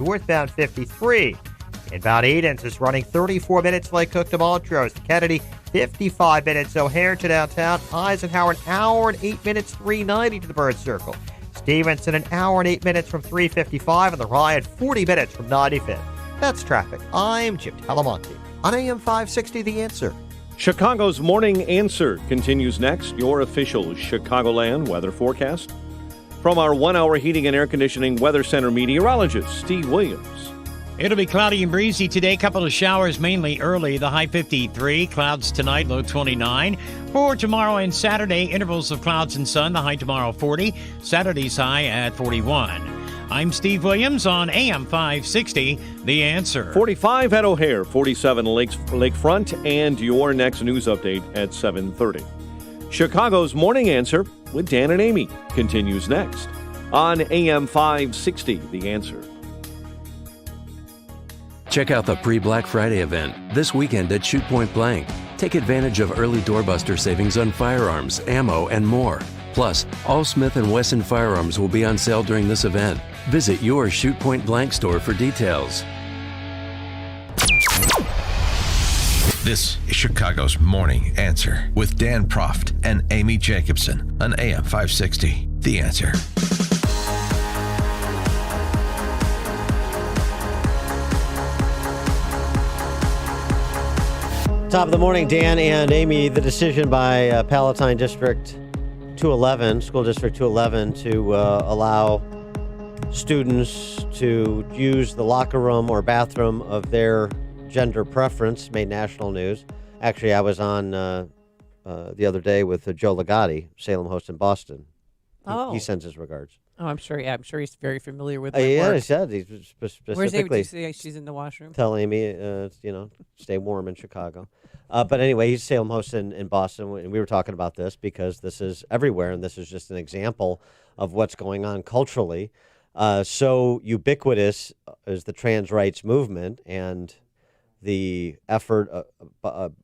Northbound 53. Inbound Edens is running 34 minutes Lake Cook to Montrose. Kennedy, 55 minutes. O'Hare to downtown. Eisenhower, an hour and 8 minutes, 390 to the Bird Circle. Stevenson, an hour and 8 minutes from 355. And the Ryan, 40 minutes from 95th. That's traffic. I'm Jim Talamonte on AM 560 The Answer. Chicago's Morning Answer continues next. Your official Chicagoland weather forecast from our 1-hour heating and air conditioning weather center meteorologist, Steve Williams. It'll be cloudy and breezy today. Couple of showers mainly early. The high 53. Clouds tonight, low 29. For tomorrow and Saturday, intervals of clouds and sun. The high tomorrow 40. Saturday's high at 41. I'm Steve Williams on AM 560, The Answer. 45 at O'Hare, 47 Lakefront, and your next news update at 7:30. Chicago's Morning Answer with Dan and Amy continues next on AM 560, The Answer. Check out the pre-Black Friday event this weekend at Shoot Point Blank. Take advantage of early doorbuster savings on firearms, ammo, and more. Plus, all Smith & Wesson firearms will be on sale during this event. Visit your Shoot Point Blank store for details. This is Chicago's Morning Answer with Dan Proft and Amy Jacobson on AM 560, The Answer. Top of the morning, Dan and Amy. The decision by Palatine District 211, School District 211, to allow students to use the locker room or bathroom of their gender preference made national news. Actually, I was on the other day with Joe Ligotti, Salem host in Boston. He sends his regards. Oh, I'm sure. Yeah, I'm sure he's very familiar with my yeah, work. he said he's specifically. Where's Amy? Did you say she's in the washroom? Tell Amy, stay warm in Chicago. But anyway, he's Salem host in Boston, and we were talking about this because this is everywhere, and this is just an example of what's going on culturally. So ubiquitous is the trans rights movement and the effort of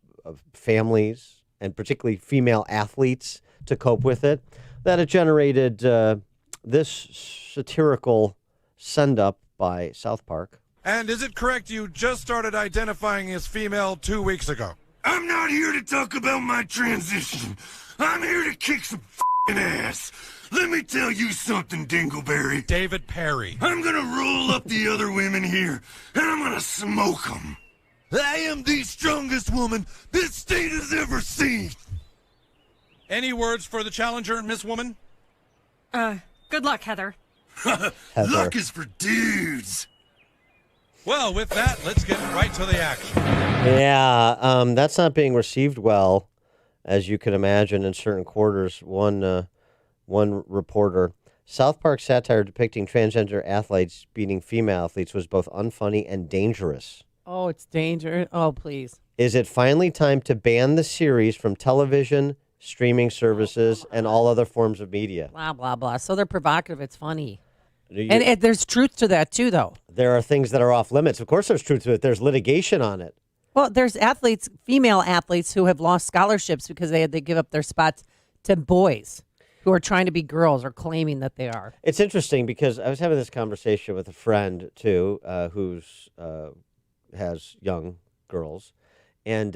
families, and particularly female athletes, to cope with it, that it generated this satirical send-up by South Park. And is it correct you just started identifying as female 2 weeks ago? I'm not here to talk about my transition. I'm here to kick some f***ing ass. Let me tell you something, Dingleberry. David Perry. I'm gonna roll up the other women here, and I'm gonna smoke them. I am the strongest woman this state has ever seen. Any words for the challenger, Miss Woman? Good luck, Heather. Luck is for dudes. Well, with that, let's get right to the action. Yeah, that's not being received well, as you can imagine, in certain quarters. One reporter, South Park satire depicting transgender athletes beating female athletes was both unfunny and dangerous. Oh, it's dangerous. Oh, please. Is it finally time to ban the series from television, streaming services, and all other forms of media? Blah, blah, blah. So they're provocative. It's funny. And there's truth to that, too, though. There are things that are off limits. Of course there's truth to it. There's litigation on it. Well, there's athletes, female athletes, who have lost scholarships because they had to give up their spots to boys who are trying to be girls or claiming that they are. It's interesting because I was having this conversation with a friend, too, who's has young girls. And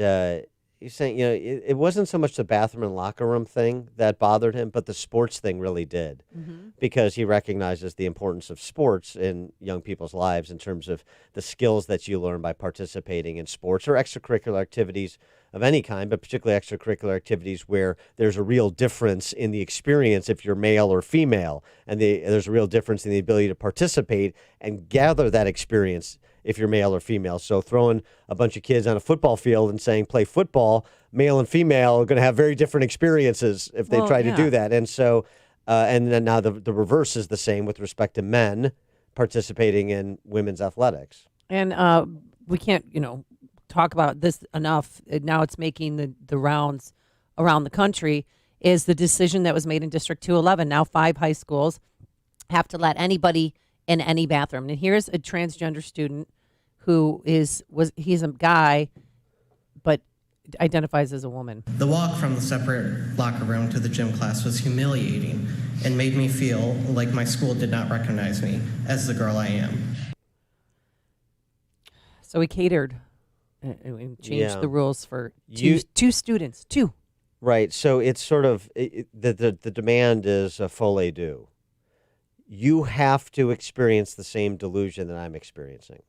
he's saying, it wasn't so much the bathroom and locker room thing that bothered him, but the sports thing really did. Mm-hmm. Because he recognizes the importance of sports in young people's lives in terms of the skills that you learn by participating in sports or extracurricular activities of any kind, but particularly extracurricular activities where there's a real difference in the experience if you're male or female, and there's a real difference in the ability to participate and gather that experience if you're male or female. So throwing a bunch of kids on a football field and saying play football, male and female are going to have very different experiences if they try to do that. And so, and then now the reverse is the same with respect to men participating in women's athletics. And we can't, talk about this enough. Now it's making the rounds around the country, is the decision that was made in District 211. Now 5 high schools have to let anybody in any bathroom. And here's a transgender student who he's a guy, but identifies as a woman. The walk from the separate locker room to the gym class was humiliating and made me feel like my school did not recognize me as the girl I am. So we catered and changed Yeah. the rules for You- two students. Two. Right. So it's sort of the demand is a folie due. You have to experience the same delusion that I'm experiencing.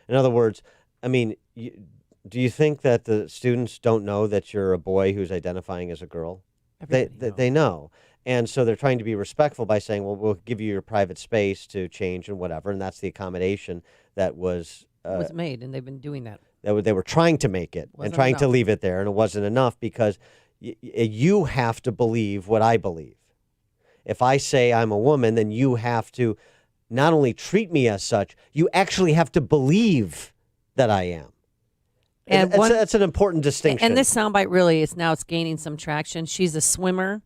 In other words, I mean, do you think that the students don't know that you're a boy who's identifying as a girl? They know. And so they're trying to be respectful by saying, well, we'll give you your private space to change and whatever. And that's the accommodation that was made, and they've been doing that. They were trying to make it and trying to enough. leave it there. And it wasn't enough because you have to believe what I believe. If I say I'm a woman, then you have to not only treat me as such, you actually have to believe that I am. And that's an important distinction. And this soundbite really is now it's gaining some traction. She's a swimmer.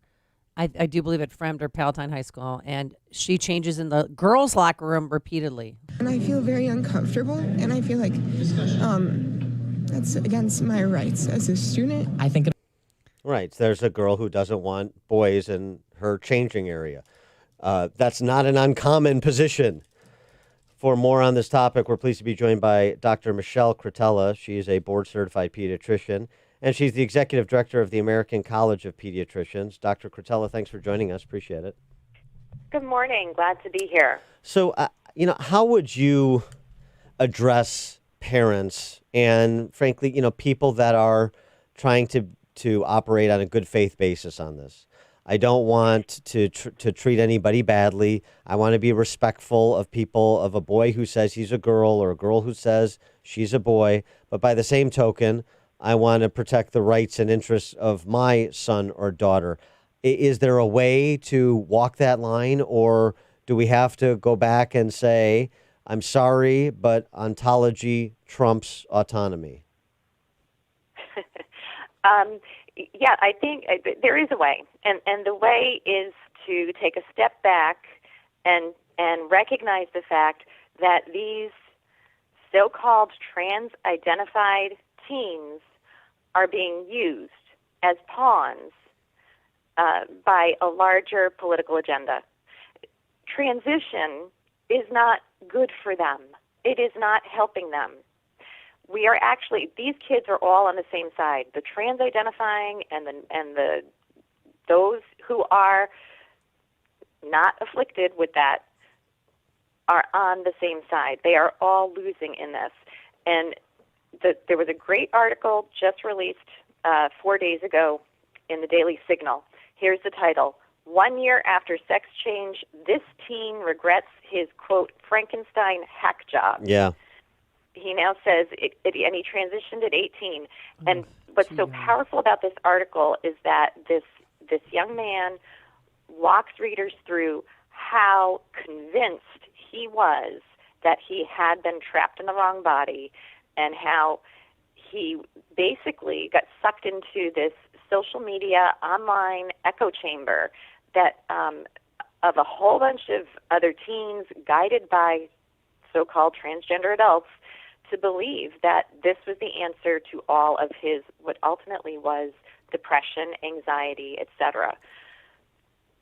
I do believe at Fremd or Palatine High School, and she changes in the girls' locker room repeatedly. And I feel very uncomfortable, and I feel like that's against my rights as a student. I think Right. There's a girl who doesn't want boys in her changing area. That's not an uncommon position. For more on this topic, we're pleased to be joined by Dr. Michelle Cretella. She is a board-certified pediatrician, and she's the executive director of the American College of Pediatricians. Dr. Cretella, thanks for joining us. Appreciate it. Good morning. Glad to be here. So, how would you address parents and, frankly, people that are trying to operate on a good faith basis on this? I don't want to treat anybody badly. I want to be respectful of people, of a boy who says he's a girl or a girl who says she's a boy. But by the same token, I want to protect the rights and interests of my son or daughter. Is there a way to walk that line, or do we have to go back and say, I'm sorry, but ontology trumps autonomy? Yeah, I think there is a way, and the way is to take a step back and recognize the fact that these so-called trans-identified teens are being used as pawns by a larger political agenda. Transition is not good for them. It is not helping them. We are actually, these kids are all on the same side. The trans-identifying and those who are not afflicted with that are on the same side. They are all losing in this. And there was a great article just released 4 days ago in the Daily Signal. Here's the title: 1 year after sex change, this teen regrets his, quote, Frankenstein hack job. Yeah. He now says, and he transitioned at 18. And what's so powerful about this article is that this young man walks readers through how convinced he was that he had been trapped in the wrong body, and how he basically got sucked into this social media, online echo chamber that of a whole bunch of other teens guided by so-called transgender adults to believe that this was the answer to all of his, what ultimately was depression, anxiety, etc.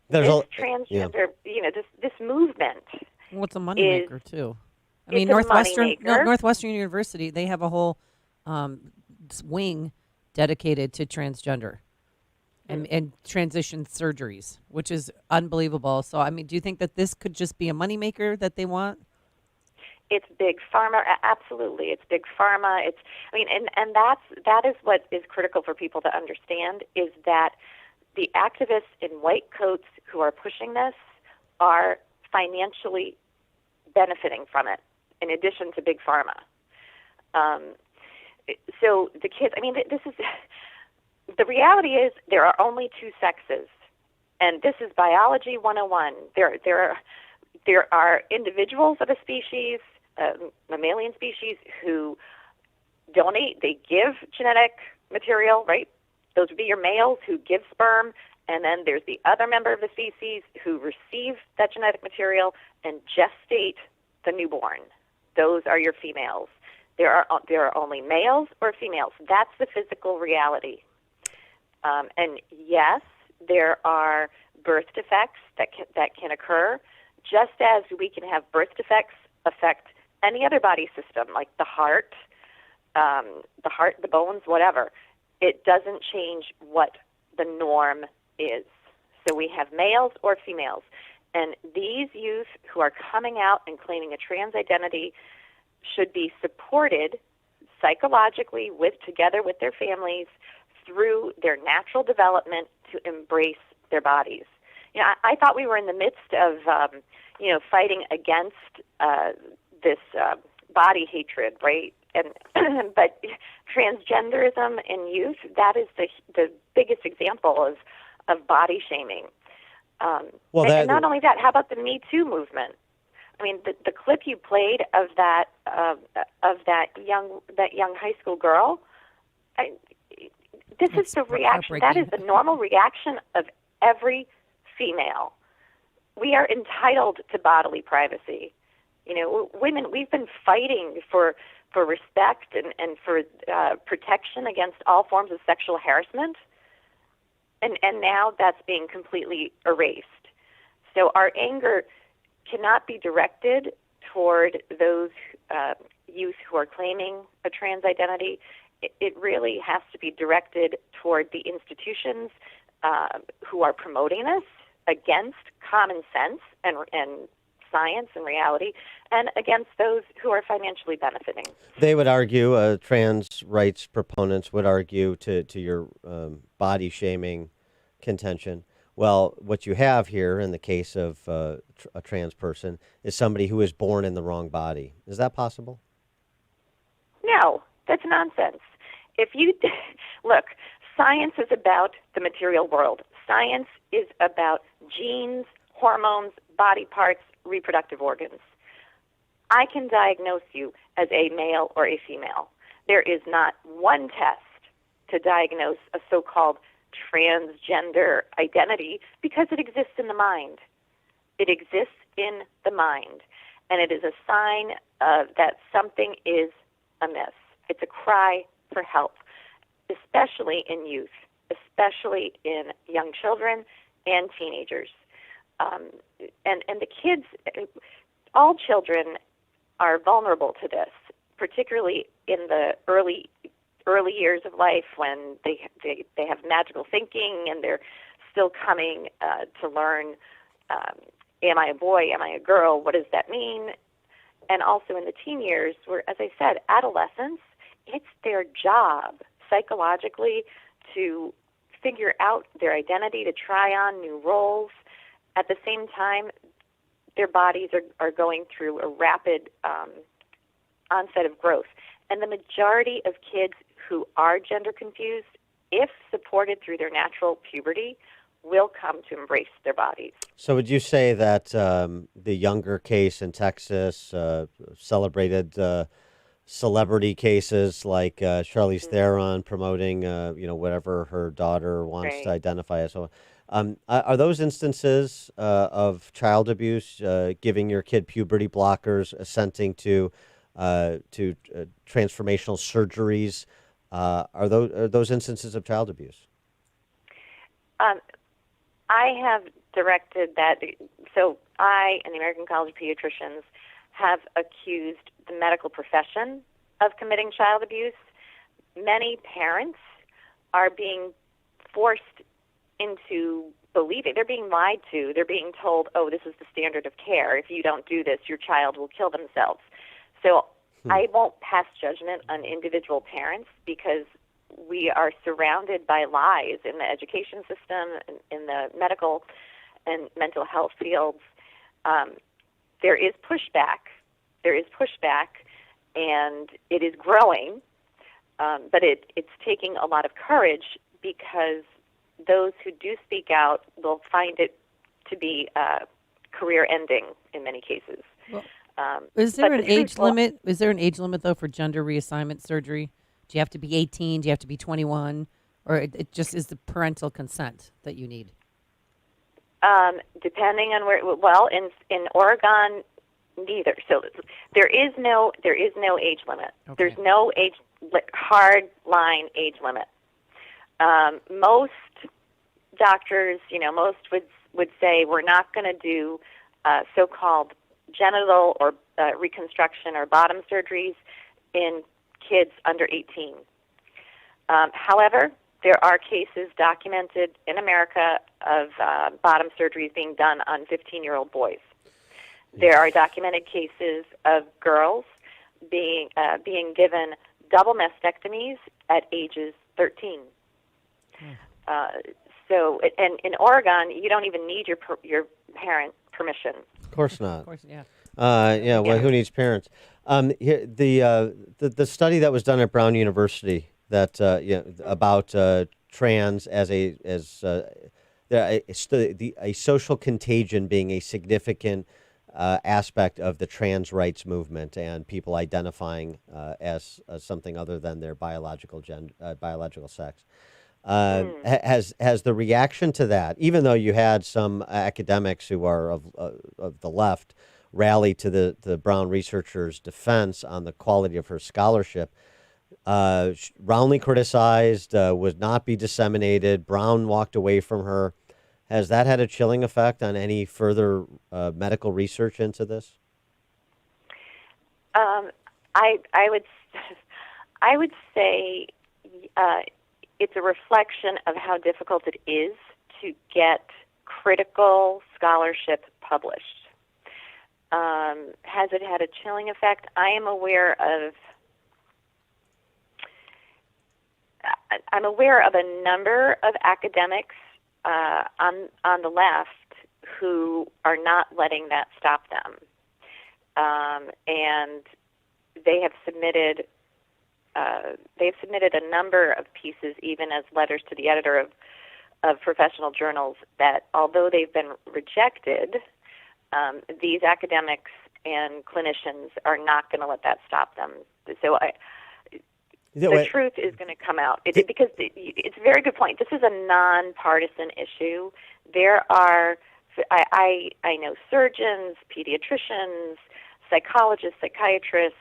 This transgender, this movement. Well, it's a moneymaker too. I mean, Northwestern University, they have a whole wing dedicated to transgender and transition surgeries, which is unbelievable. So, I mean, do you think that this could just be a moneymaker that they want? It's big pharma, absolutely. It's big pharma. And that is what is critical for people to understand, is that the activists in white coats who are pushing this are financially benefiting from it, in addition to big pharma. So the kids, this is the reality is there are only two sexes, and this is biology 101. There are individuals of a species, mammalian species, who donate. They give genetic material, right? Those would be your males who give sperm, and then there's the other member of the species who receive that genetic material and gestate the newborn. Those are your females. There are only males or females. That's the physical reality. And yes, there are birth defects that can occur, just as we can have birth defects affect any other body system, like the heart, the bones, whatever. It doesn't change what the norm is. So we have males or females. And these youth who are coming out and claiming a trans identity should be supported psychologically together with their families through their natural development to embrace their bodies. I thought we were in the midst of, fighting against this body hatred, right? And but transgenderism in youth, that is the biggest example of body shaming. And not only that, how about the Me Too movement? I mean, the clip you played of that young high school girl. This is the reaction. That is the normal reaction of every female. We are entitled to bodily privacy. Women, we've been fighting for respect and for protection against all forms of sexual harassment. And now that's being completely erased. So our anger cannot be directed toward those youth who are claiming a trans identity. It really has to be directed toward the institutions who are promoting this against common sense and science and reality, and against those who are financially benefiting. They would argue, trans rights proponents would argue to your body shaming contention. Well, what you have here in the case of a trans person is somebody who is born in the wrong body. Is that possible? No, that's nonsense. If you look, science is about the material world. Science is about genes, hormones, body parts, reproductive organs. I can diagnose you as a male or a female. There is not one test to diagnose a so-called transgender identity because it exists in the mind. It exists in the mind, and it is a sign that something is amiss. It's a cry for help, especially in youth, especially in young children and teenagers. And the kids, all children are vulnerable to this, particularly in the early years of life when they have magical thinking and they're still coming to learn, am I a boy, am I a girl, what does that mean? And also in the teen years where, as I said, adolescents, it's their job psychologically to figure out their identity, to try on new roles. At the same time, their bodies are going through a rapid onset of growth. And the majority of kids who are gender confused, if supported through their natural puberty, will come to embrace their bodies. So would you say that the younger case in Texas, celebrated celebrity cases like Charlize Theron promoting, whatever her daughter wants to identify as, are those instances of child abuse, giving your kid puberty blockers, assenting to transformational surgeries? Are those instances of child abuse? I have directed that. So I and the American College of Pediatricians have accused the medical profession of committing child abuse. Many parents are being forced into believing, they're being lied to, they're being told, oh, this is the standard of care. If you don't do this, your child will kill themselves. So I won't pass judgment on individual parents because we are surrounded by lies in the education system, in the medical and mental health fields. There is pushback. And it is growing, but it's taking a lot of courage because those who do speak out will find it to be career-ending in many cases. Well, is there an age limit? Is there an age limit, though, for gender reassignment surgery? Do you have to be 18? Do you have to be 21? Or it just is the parental consent that you need? Depending on where. Well, in Oregon, neither. So there is no age limit. Okay. There's no hard line age limit. Most doctors, most would say we're not going to do so-called genital or reconstruction or bottom surgeries in kids under 18. However, there are cases documented in America of bottom surgeries being done on 15-year-old boys. There are documented cases of girls being given double mastectomies at ages 13. So, and in Oregon, you don't even need your parent permission. Of course not. Of course, yeah. Well, who needs parents? Here, the study that was done at Brown University that about trans as a social contagion being a significant aspect of the trans rights movement and people identifying as something other than their biological sex. Has the reaction to that, even though you had some academics who are of the left rally to the Brown researchers' defense on the quality of her scholarship, roundly criticized, would not be disseminated, Brown walked away from her. Has that had a chilling effect on any further medical research into this? I would say it's a reflection of how difficult it is to get critical scholarship published. Has it had a chilling effect? I am aware of a number of academics on the left who are not letting that stop them, and they have submitted a number of pieces, even as letters to the editor of professional journals, that although they've been rejected, these academics and clinicians are not going to let that stop them. So the truth is going to come out because it's a very good point. This is a nonpartisan issue. There are, I know surgeons, pediatricians, psychologists, psychiatrists,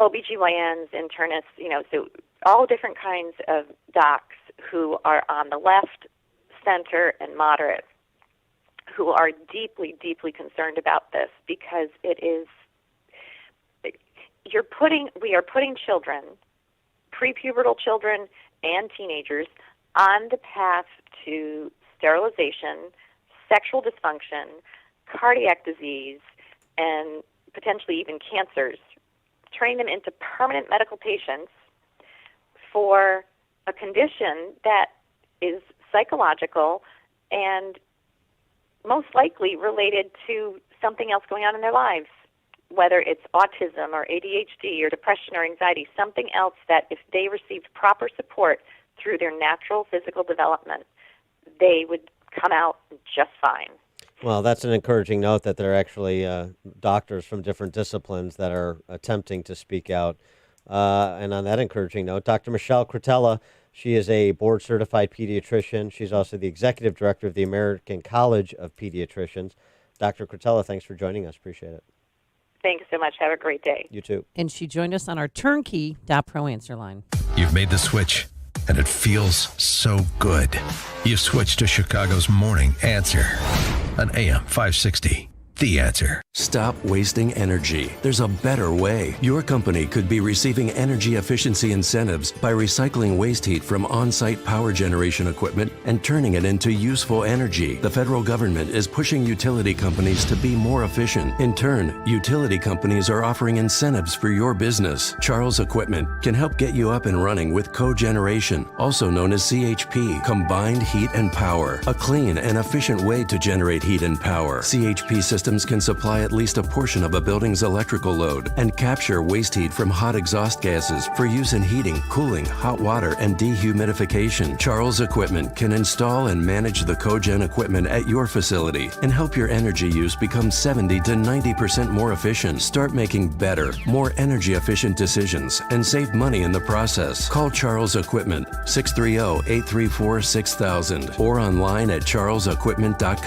OBGYNs, internists, so all different kinds of docs who are on the left, center, and moderate, who are deeply, deeply concerned about this because we are putting children, prepubertal children and teenagers, on the path to sterilization, sexual dysfunction, cardiac disease, and potentially even cancers, turning them into permanent medical patients for a condition that is psychological and most likely related to something else going on in their lives, whether it's autism or ADHD or depression or anxiety, something else that if they received proper support through their natural physical development, they would come out just fine. Well, that's an encouraging note that there are actually doctors from different disciplines that are attempting to speak out. And on that encouraging note, Dr. Michelle Cretella, she is a board-certified pediatrician. She's also the executive director of the American College of Pediatricians. Dr. Cretella, thanks for joining us. Appreciate it. Thanks so much. Have a great day. You too. And she joined us on our turnkey.pro answer line. You've made the switch, and it feels so good. You've switched to Chicago's Morning Answer on AM 560. The Answer. Stop wasting energy. There's a better way. Your company could be receiving energy efficiency incentives by recycling waste heat from on-site power generation equipment and turning it into useful energy. The federal government is pushing utility companies to be more efficient. In turn, utility companies are offering incentives for your business. Charles Equipment can help get you up and running with cogeneration, also known as CHP, Combined Heat and Power, a clean and efficient way to generate heat and power. CHP systems can supply at least a portion of a building's electrical load and capture waste heat from hot exhaust gases for use in heating, cooling, hot water, and dehumidification. Charles Equipment can install and manage the cogen equipment at your facility and help your energy use become 70 to 90% more efficient. Start making better, more energy-efficient decisions and save money in the process. Call Charles Equipment, 630-834-6000 or online at charlesequipment.com.